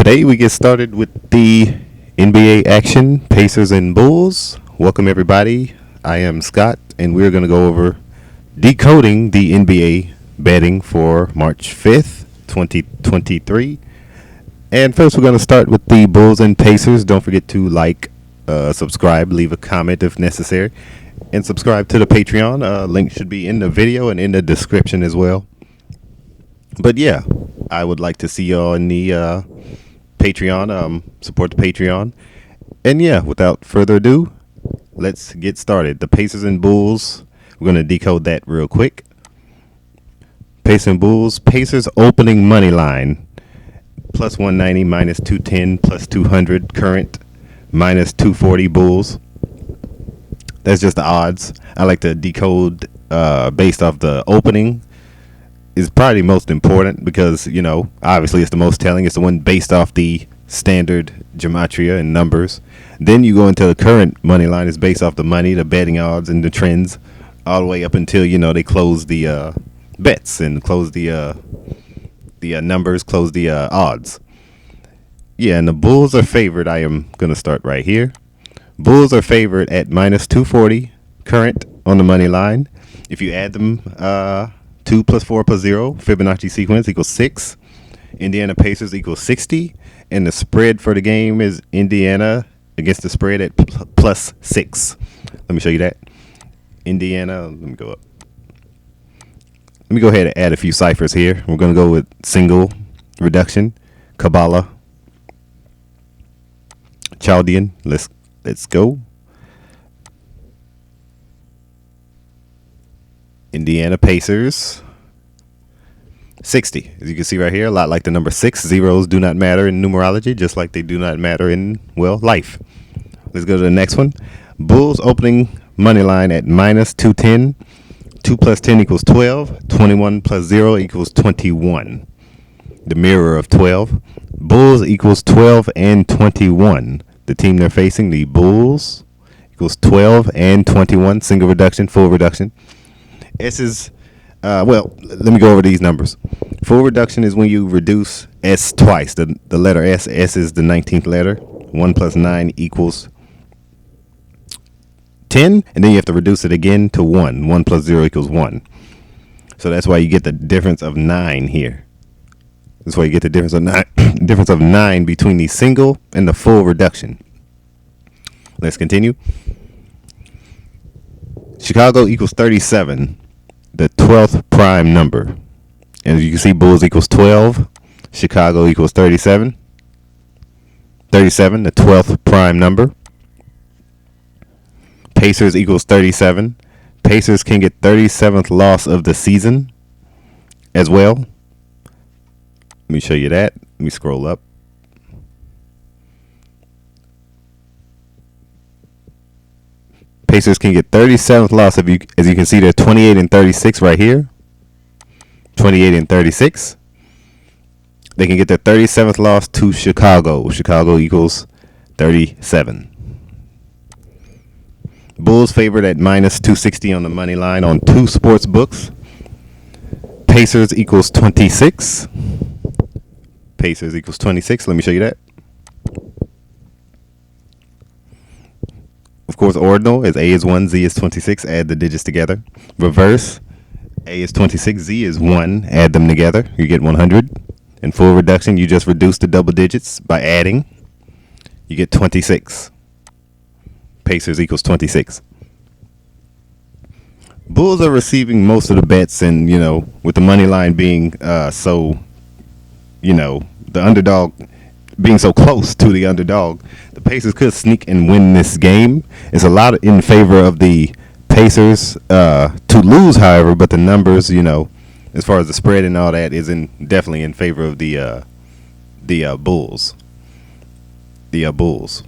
Hey, we get started with the NBA action, Pacers and Bulls. Welcome, everybody. I am Scott, and we're going to go over decoding the NBA betting for March 5th, 2023. And first, we're going to start with the Bulls and Pacers. Don't forget to like, subscribe, leave a comment if necessary, and subscribe to the Patreon. Link should be in the video and in the description as well. But yeah, I would like to see y'all in the Patreon. Support the Patreon. And yeah, without further ado, let's get started. The Pacers and Bulls. We're going to decode that real quick. Pacers and Bulls. Pacers opening money line. Plus 190, minus 210, plus 200 current, minus 240 Bulls. That's just the odds. I like to decode based off the opening. Is probably most important because, you know, obviously it's the most telling. It's the one based off the standard Gematria and numbers. Then you go into the current money line. It's based off the money, the betting odds, and the trends, all the way up until, you know, they close the bets and close the numbers, close the odds. Yeah, and the Bulls are favored. I am going to start right here. Bulls are favored at minus 240 current on the money line. If you add them, 2 plus 4 plus 0, Fibonacci sequence equals 6. Indiana Pacers equals 60. And the spread for the game is Indiana against the spread at plus 6. Let me show you that. Indiana, let me go up. Let me go ahead and add a few ciphers here. We're going to go with single, reduction, Kabbalah, Chaldean. Let's go. Indiana Pacers 60. As you can see right here, a lot like the number 6. Zeros do not matter in numerology, just like they do not matter in, well, life. Let's go to the next one. Bulls opening money line at minus 210. 2 plus 10 equals 12. 21 plus 0 equals 21. The mirror of 12. Bulls equals 12 and 21. The team they're facing, the Bulls, equals 12 and 21. Single reduction, full reduction. S is, well, let me go over these numbers. Full reduction is when you reduce S twice. The letter S. S is the 19th letter. 1 plus 9 equals 10. And then you have to reduce it again to 1. 1 plus 0 equals 1. So that's why you get the difference of 9 here. That's why you get the difference of 9, difference of 9 between the single and the full reduction. Let's continue. Chicago equals 37. The 12th prime number. And as you can see, Bulls equals 12. Chicago equals 37. 37, the 12th prime number. Pacers equals 37. Pacers can get 37th loss of the season as well. Let me show you that. Let me scroll up. Pacers can get 37th loss. As you can see, they're 28 and 36 right here. 28 and 36. They can get their 37th loss to Chicago. Chicago equals 37. Bulls favored at minus 260 on the money line on 2 sports books. Pacers equals 26. Pacers equals 26. Let me show you that. Of course, ordinal is A is 1, Z is 26. Add the digits together. Reverse, A is 26, Z is 1. Add them together. You get 100. In full reduction, you just reduce the double digits by adding. You get 26. Pacers equals 26. Bulls are receiving most of the bets, and, you know, with the money line being so, you know, the underdog being so close to the underdog, the Pacers could sneak and win this game. It's a lot in favor of the Pacers to lose, however, but the numbers, you know, as far as the spread and all that, is definitely in favor of the Bulls. The Bulls.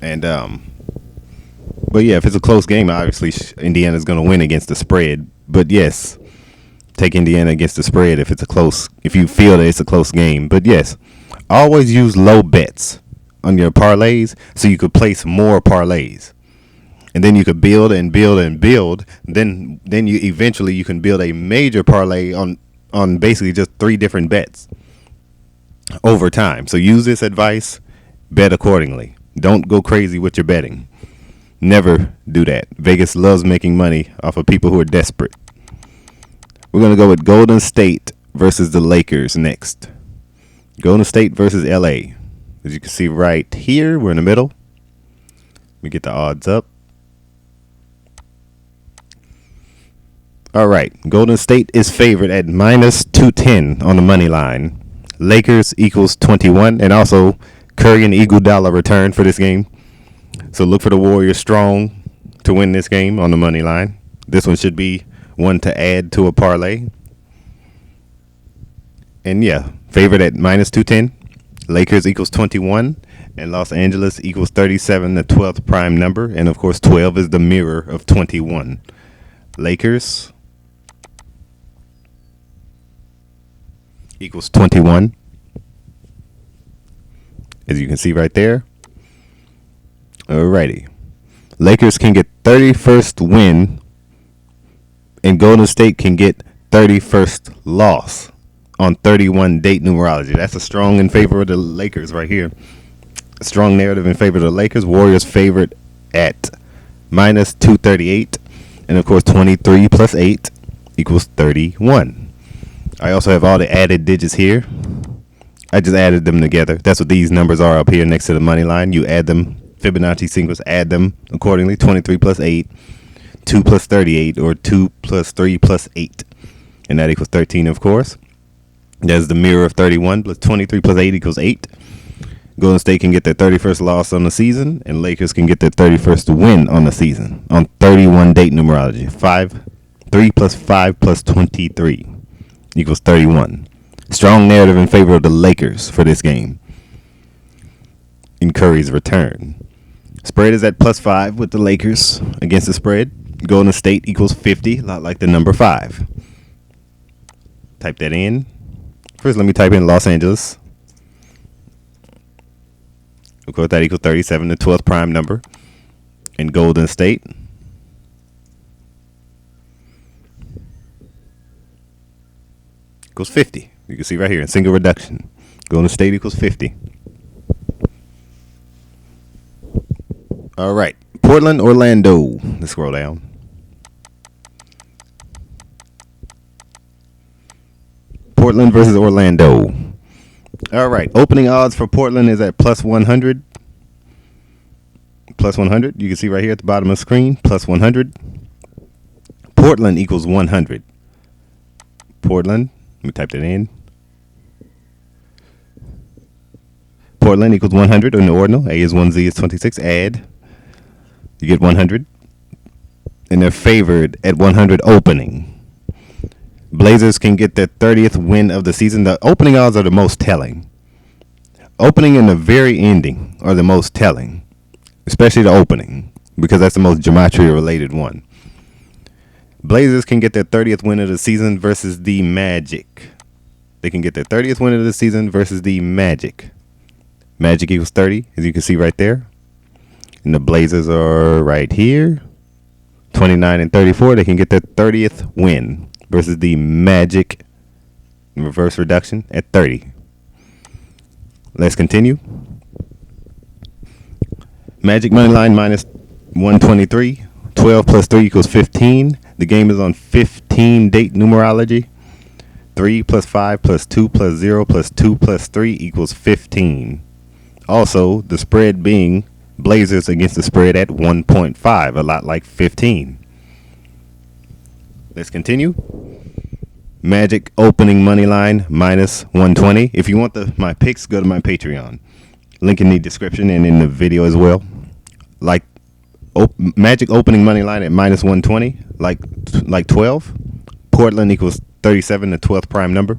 And but yeah, if it's a close game, obviously Indiana's going to win against the spread. But yes, take Indiana against the spread if you feel that it's a close game. But yes, always use low bets on your parlays so you could place more parlays. And then you could build and build and build. Then you eventually you can build a major parlay on basically just 3 different bets. over time. So use this advice, bet accordingly. Don't go crazy with your betting. Never do that. Vegas loves making money off of people who are desperate. We're going to go with Golden State versus the Lakers next. Golden State versus LA. As you can see right here, we're in the middle. Let me get the odds up. All right. Golden State is favored at minus 210 on the money line. Lakers equals 21. And also, Curry and Iguodala return for this game. So look for the Warriors strong to win this game on the money line. This one should be one to add to a parlay. And yeah, favored at minus 210. Lakers equals 21. And Los Angeles equals 37, the 12th prime number. And of course, 12 is the mirror of 21. Lakers equals 21. As you can see right there. Alrighty. Lakers can get 31st win, and Golden State can get 31st loss on 31 date numerology. That's a strong in favor of the Lakers right here. A strong narrative in favor of the Lakers. Warriors favored at minus 238. And of course, 23 plus 8 equals 31. I also have all the added digits here. I just added them together. That's what these numbers are up here next to the money line. You add them. Fibonacci singles, add them accordingly. 23 plus 8, 2 plus 38, or 2 plus 3 plus 8. And that equals 13, of course. That's the mirror of 31, plus 23 plus 8 equals 8. Golden State can get their 31st loss on the season, and Lakers can get their 31st win on the season on 31 date numerology. 3 plus 5 plus 23 equals 31. Strong narrative in favor of the Lakers for this game. In Curry's return. Spread is at plus 5 with the Lakers against the spread. Golden State equals 50, a lot like the number 5. Type that in. First, let me type in Los Angeles. Of course, that equals 37, the 12th prime number. And Golden State equals 50. You can see right here in single reduction. Golden State equals 50. All right. Portland, Orlando. Let's scroll down. Portland versus Orlando. All right. Opening odds for Portland is at plus 100. Plus 100. You can see right here at the bottom of the screen. Plus 100. Portland equals 100. Portland. Let me type that in. Portland equals 100 on the ordinal. A is 1, Z is 26. Add. You get 100. And they're favored at 100 opening. Blazers can get their 30th win of the season. The opening odds are the most telling. Opening and the very ending are the most telling. Especially the opening. Because that's the most Gematria related one. Blazers can get their 30th win of the season versus the Magic. They can get their 30th win of the season versus the Magic. Magic equals 30, as you can see right there. And the Blazers are right here. 29 and 34. They can get their 30th win versus the Magic reverse reduction at 30. Let's continue. Magic money line minus 123. 12 plus 3 equals 15. The game is on 15 date numerology. 3 plus 5 plus 2 plus 0 plus 2 plus 3 equals 15. Also, the spread being Blazers against the spread at 1.5, a lot like 15. Let's continue. Magic opening money line minus 120. If you want my picks, go to my Patreon. Link in the description and in the video as well. Like Magic opening money line at minus 120, like 12. Portland equals 37, the 12th prime number.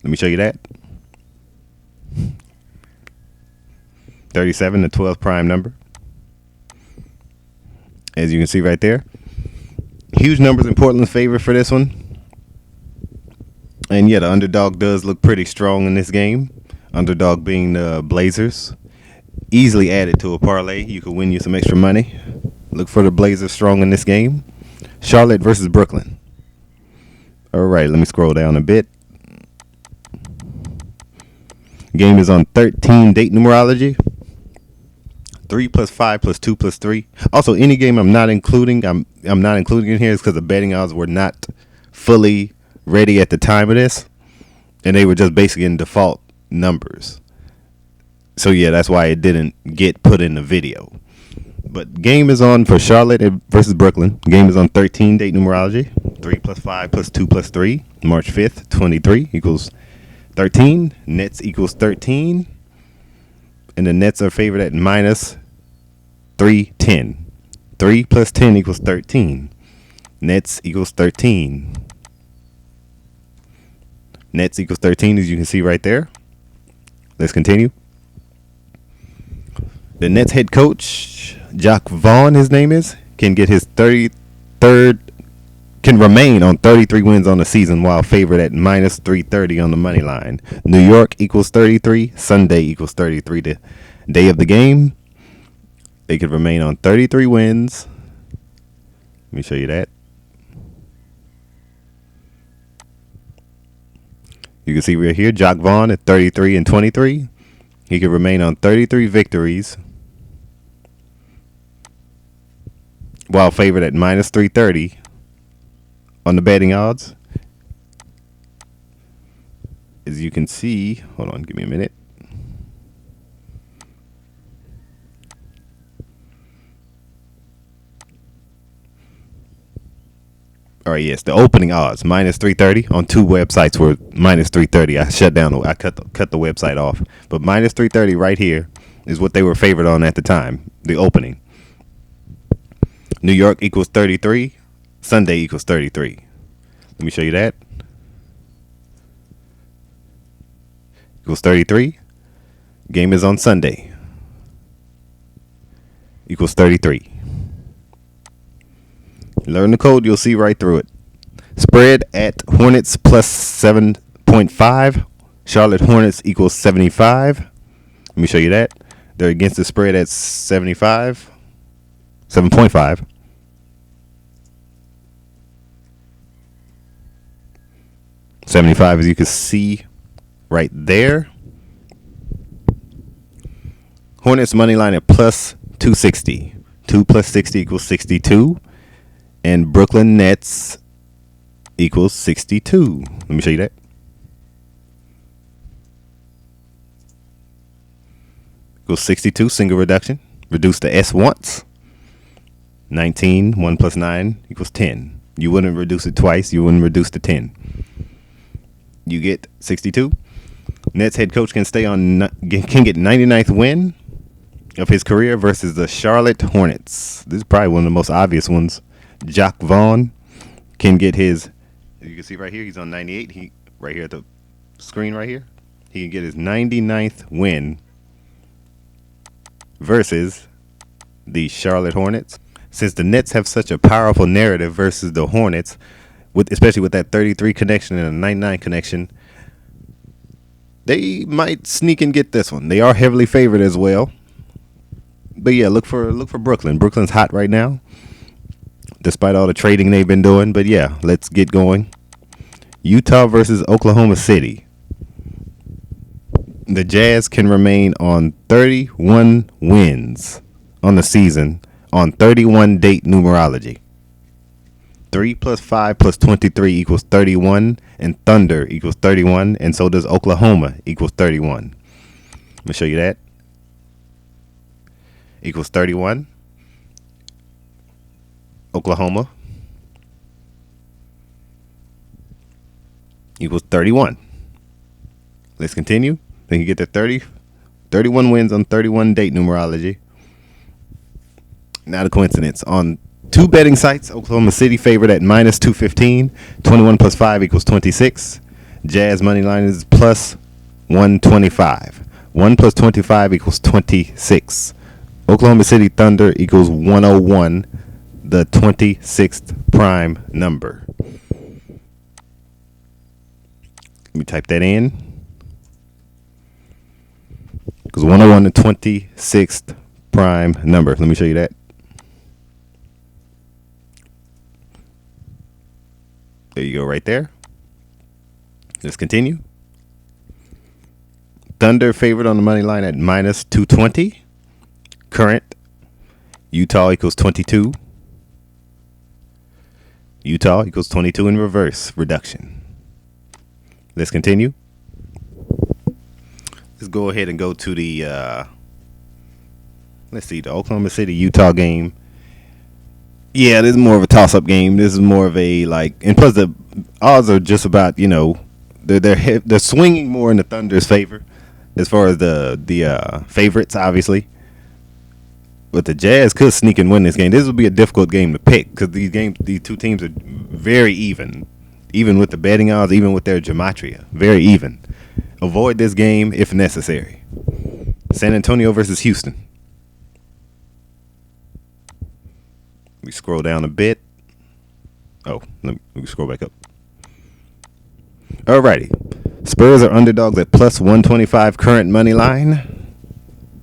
Let me show you that. 37, the 12th prime number. As you can see right there. Huge numbers in Portland's favor for this one. And yeah, the underdog does look pretty strong in this game. Underdog being the Blazers. Easily added to a parlay. You could win you some extra money. Look for the Blazers strong in this game. Charlotte versus Brooklyn. All right, let me scroll down a bit. Game is on 13 date numerology. 3 plus 5 plus 2 plus 3. Also, any game I'm not including in here is because the betting odds were not fully ready at the time of this, and they were just basically in default numbers. So yeah, that's why it didn't get put in the video. But game is on for Charlotte versus Brooklyn. Game is on 13 date numerology. 3 plus 5 plus 2 plus 3. March 5th, 23 equals 13. Nets equals 13. And the Nets are favored at minus 310. 3 plus 10 equals 13. Nets equals 13. Nets equals 13, as you can see right there. Let's continue. The Nets head coach, Jacques Vaughn, his name is, can remain on 33 wins on the season while favored at minus 330 on the money line. New York equals 33. Sunday equals 33. The day of the game, they could remain on 33 wins. Let me show you that. You can see right here, Jacques Vaughn at 33 and 23. He could remain on 33 victories while favored at minus 330 on the betting odds. As you can see, hold on, give me a minute. All right, yes, the opening odds minus 330 on two websites were minus 330. I cut the website off, but minus 330 right here is what they were favored on at the time, the opening. New York equals 33. Sunday equals 33. Let me show you that. Equals 33. Game is on Sunday. Equals 33. Learn the code, you'll see right through it. Spread at Hornets plus 7.5. Charlotte Hornets equals 75. Let me show you that. They're against the spread at 75. 7.5. $75, as you can see right there. Hornets money line at plus 260. 2 plus 60 equals 62. And Brooklyn Nets equals 62. Let me show you that. Equals 62, single reduction. Reduce the S once. 19, 1 plus 9 equals 10. You wouldn't reduce it twice. You wouldn't reduce to 10. You get 62. Nets head coach can get 99th win of his career versus the Charlotte Hornets. This is probably one of the most obvious ones. Jacques Vaughn can get his, as you can see right here, he's on 98. Right here at the screen right here. He can get his 99th win versus the Charlotte Hornets. Since the Nets have such a powerful narrative versus the Hornets, especially with that 33 connection and a 99 connection, they might sneak and get this one. They are heavily favored as well. But yeah, look for Brooklyn. Brooklyn's hot right now, despite all the trading they've been doing. But yeah, let's get going. Utah versus Oklahoma City. The Jazz can remain on 31 wins on the season on 31 date numerology. 3 plus 5 plus 23 equals 31, and Thunder equals 31, and so does Oklahoma equals 31. Let me show you that. Equals 31. Oklahoma equals 31. Let's continue. Then you get to 31 wins on 31 date numerology. Not a coincidence. On two betting sites, Oklahoma City favored at minus 215. 21 plus 5 equals 26. Jazz money line is plus 125. 1 plus 25 equals 26. Oklahoma City Thunder equals 101, the 26th prime number. Let me type that in. Because 101, the 26th prime number. Let me show you that. There you go, right there. Let's continue. Thunder favored on the money line at minus 220. Current, Utah equals 22. Utah equals 22 in reverse reduction. Let's continue. Let's go ahead and go to the, the Oklahoma City Utah game. Yeah, this is more of a toss-up game. This is more of a, and plus the odds are just about, they're swinging more in the Thunder's favor as far as the favorites, obviously. But the Jazz could sneak and win this game. This would be a difficult game to pick because these two teams are very even with the betting odds, even with their gematria, very even. Avoid this game if necessary. San Antonio versus Houston. We scroll down a bit. Oh, let me scroll back up. Alrighty. Spurs are underdogs at plus 125 current money line.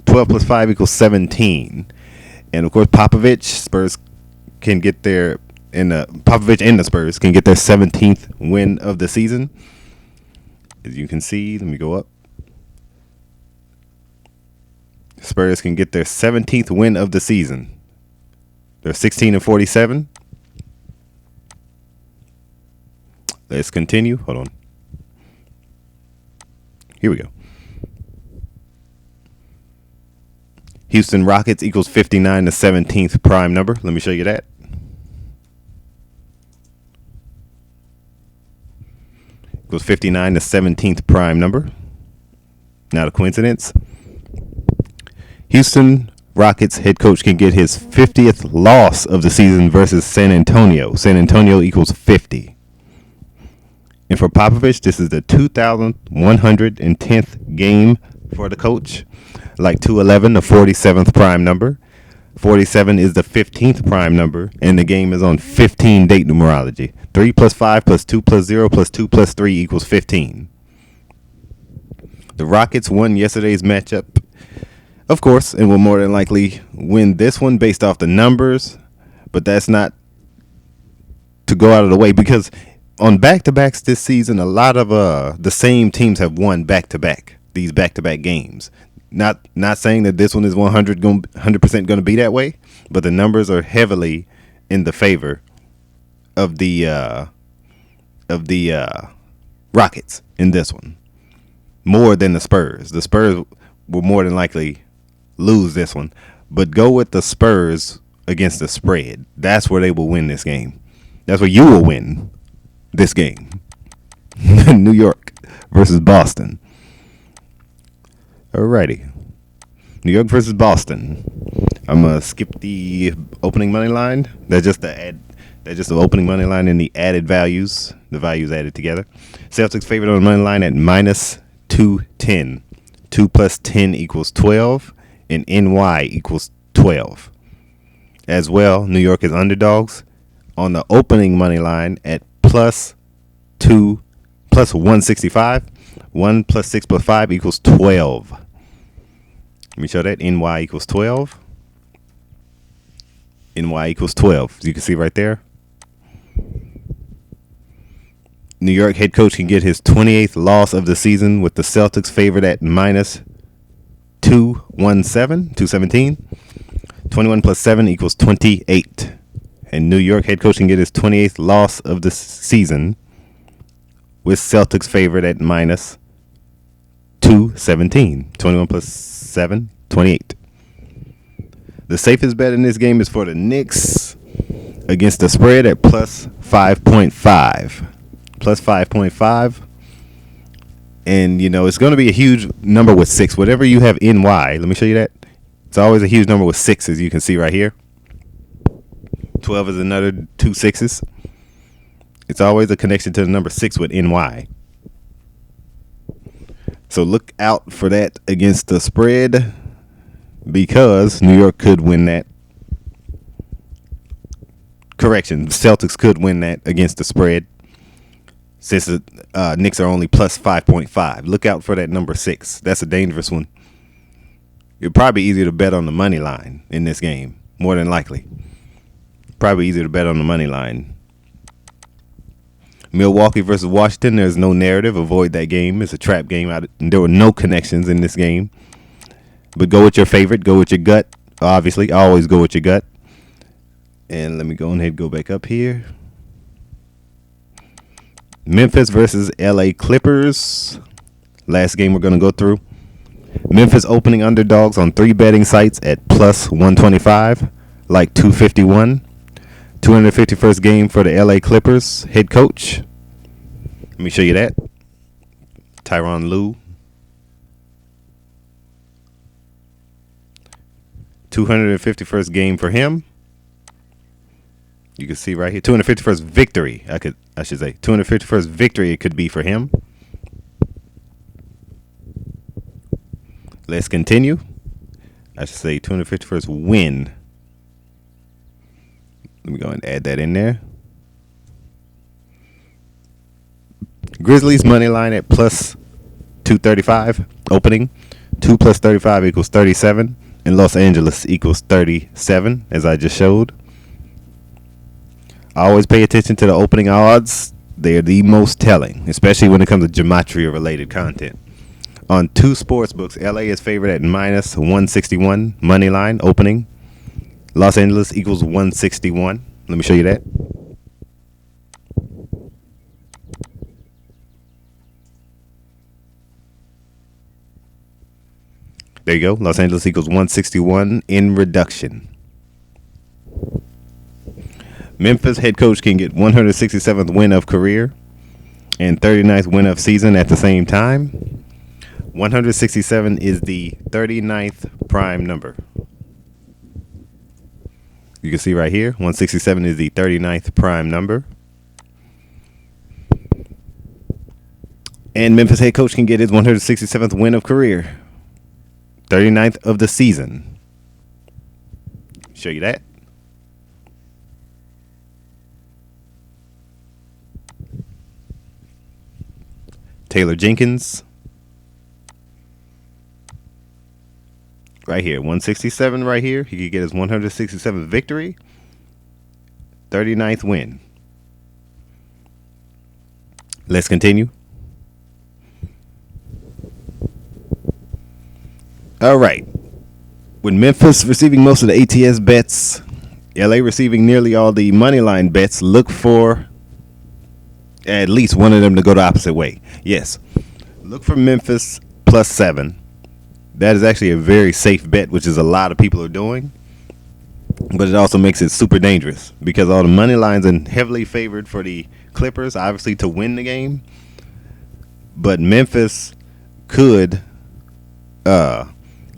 12 plus 5 equals 17. And of course, Spurs can get their Popovich and the Spurs can get their 17th win of the season. As you can see, let me go up. Spurs can get their 17th win of the season. They're 16-47. Let's continue. Hold on. Here we go. Houston Rockets equals 59, the 17th prime number. Let me show you that. Equals 59, the 17th prime number. Not a coincidence. Houston Rockets head coach can get his 50th loss of the season versus San Antonio. San Antonio equals 50. And for Popovich, this is the 2,110th game for the coach. Like 211, the 47th prime number. 47 is the 15th prime number, and the game is on 15 date numerology. 3 plus 5 plus 2 plus 0 plus 2 plus 3 equals 15. The Rockets won yesterday's matchup, of course, and will more than likely win this one based off the numbers, but that's not to go out of the way because on back-to-backs this season, a lot of the same teams have won back-to-back, these back-to-back games. Not saying that this one is 100% going to be that way, but the numbers are heavily in the favor of the Rockets in this one, more than the Spurs. The Spurs will more than likely lose this one, but go with the Spurs against the spread. That's where they will win this game. That's where you will win this game. New York versus Boston. Alrighty. New York versus Boston. I'm gonna skip the opening money line. That's just the opening money line and the added values. The values added together. Celtics favored on the money line at minus 210. 2 plus 10 equals 12, and NY equals 12. As well, New York is underdogs on the opening money line at plus 165. 1 plus 6 plus 5 equals 12. Let me show that. NY equals 12. NY equals 12. As you can see right there. New York head coach can get his 28th loss of the season with the Celtics favored at minus 217. 21 plus 7 equals 28. And New York head coach can get his 28th loss of the season with Celtics favored at minus 217. 21 plus 7, 28. The safest bet in this game is for the Knicks against the spread at plus 5.5. Plus 5.5. And, it's going to be a huge number with 6. Whatever you have NY, let me show you that. It's always a huge number with 6, as you can see right here. 12 is another 2 6s. It's always a connection to the number 6 with NY. So look out for that against the spread because New York could win that. Correction, Celtics could win that against the spread since the Knicks are only plus 5.5. Look out for that number 6. That's a dangerous one. It'd probably be easier to bet on the money line in this game, more than likely. Probably easier to bet on the money line. Milwaukee versus Washington. There's no narrative. Avoid that game. It's a trap game. There were no connections in this game. But go with your favorite. Go with your gut. Obviously, always go with your gut. And let me go ahead and go back up here. Memphis versus LA Clippers. Last game we're going to go through. Memphis opening underdogs on 3 betting sites at plus 125, like 251. 251st game for the LA Clippers head coach. Let me show you that. Tyronn Lue. 251st game for him. You can see right here, 251st victory. I should say 251st victory. It could be for him. Let's continue. I should say 251st win. Let me go and add that in there. Grizzlies money line at plus 235 opening. 2 plus 35 equals 37. And Los Angeles equals 37, as I just showed. I always pay attention to the opening odds. They're the most telling, especially when it comes to Gematria related content. On 2 sports books, LA is favored at minus 161 money line opening. Los Angeles equals 161. Let me show you that. There you go. Los Angeles equals 161 in reduction. Memphis head coach can get 167th win of career and 39th win of season at the same time. 167 is the 39th prime number. You can see right here, 167 is the 39th prime number. And Memphis head coach can get his 167th win of career. 39th of the season. Show you that. Taylor Jenkins. Right here, 167 right here. He could get his 167th victory. 39th win. Let's continue. All right. With Memphis receiving most of the ATS bets, LA receiving nearly all the money line bets, look for at least one of them to go the opposite way. Yes. Look for Memphis plus 7. That is actually a very safe bet, which is a lot of people are doing. But it also makes it super dangerous because all the money lines are heavily favored for the Clippers, obviously, to win the game. But Memphis could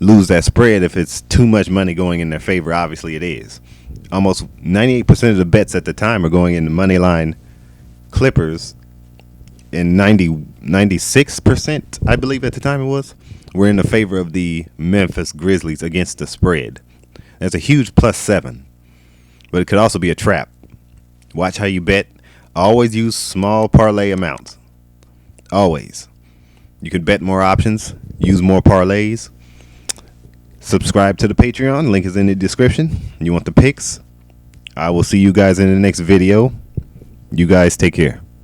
lose that spread if it's too much money going in their favor. Obviously, it is. Almost 98% of the bets at the time are going in the money line Clippers, and 96%, I believe at the time it was, were in the favor of the Memphis Grizzlies against the spread. That's a huge plus 7, but it could also be a trap. Watch how you bet. Always use small parlay amounts. Always. You can bet more options, use more parlays. Subscribe to the Patreon. Link is in the description. You want the picks? I will see you guys in the next video. You guys take care.